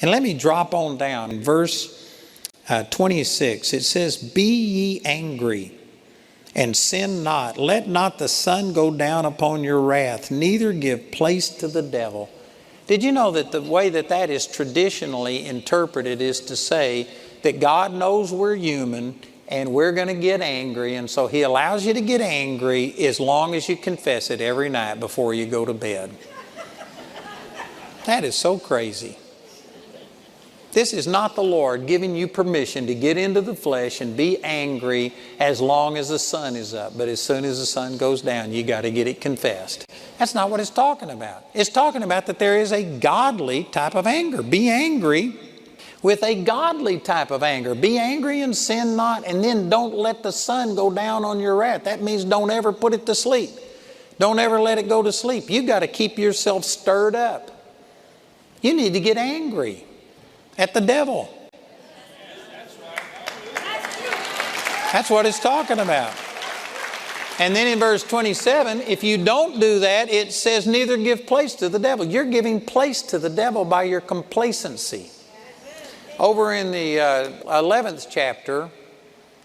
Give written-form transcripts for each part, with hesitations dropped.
And let me drop on down. In verse 26, it says, "Be ye angry, and sin not. Let not the sun go down upon your wrath, neither give place to the devil." Did you know that the way that is traditionally interpreted is to say that God knows we're human and we're going to get angry, and so He allows you to get angry as long as you confess it every night before you go to bed? That is so crazy. This is not the Lord giving you permission to get into the flesh and be angry as long as the sun is up. But as soon as the sun goes down, you got to get it confessed. That's not what it's talking about. It's talking about that there is a godly type of anger. Be angry with a godly type of anger. Be angry and sin not, and then don't let the sun go down on your wrath. That means don't ever put it to sleep. Don't ever let it go to sleep. You got to keep yourself stirred up. You need to get angry at the devil. That's what it's talking about. And then in verse 27, if you don't do that, it says, neither give place to the devil. You're giving place to the devil by your complacency. Over in the 11th chapter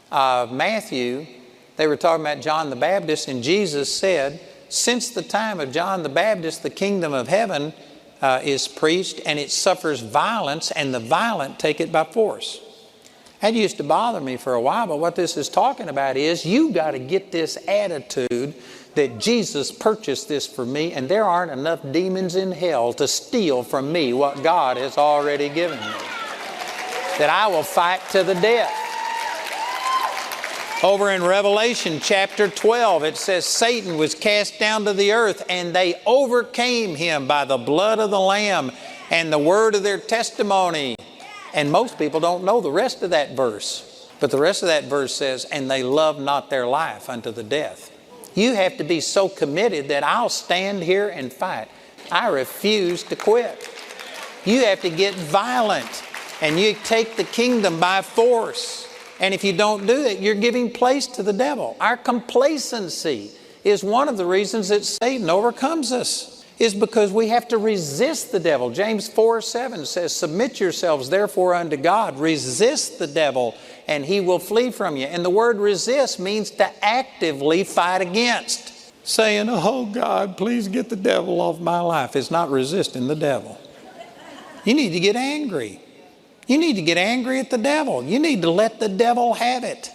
of Matthew, they were talking about John the Baptist, and Jesus said, since the time of John the Baptist, the kingdom of heaven is preached, and it suffers violence, and the violent take it by force. That used to bother me for a while, but what this is talking about is you got to get this attitude that Jesus purchased this for me, and there aren't enough demons in hell to steal from me what God has already given me. That I will fight to the death. Over in Revelation chapter 12, it says, Satan was cast down to the earth, and they overcame him by the blood of the Lamb and the word of their testimony. And most people don't know the rest of that verse. But the rest of that verse says, and they loved not their life unto the death. You have to be so committed that I'll stand here and fight. I refuse to quit. You have to get violent, and you take the kingdom by force. And if you don't do that, you're giving place to the devil. Our complacency is one of the reasons that Satan overcomes us, is because we have to resist the devil. James 4:7 says, submit yourselves therefore unto God. Resist the devil, and he will flee from you. And the word resist means to actively fight against. Saying, oh God, please get the devil off my life. It's not resisting the devil. You need to get angry. You need to get angry at the devil. You need to let the devil have it.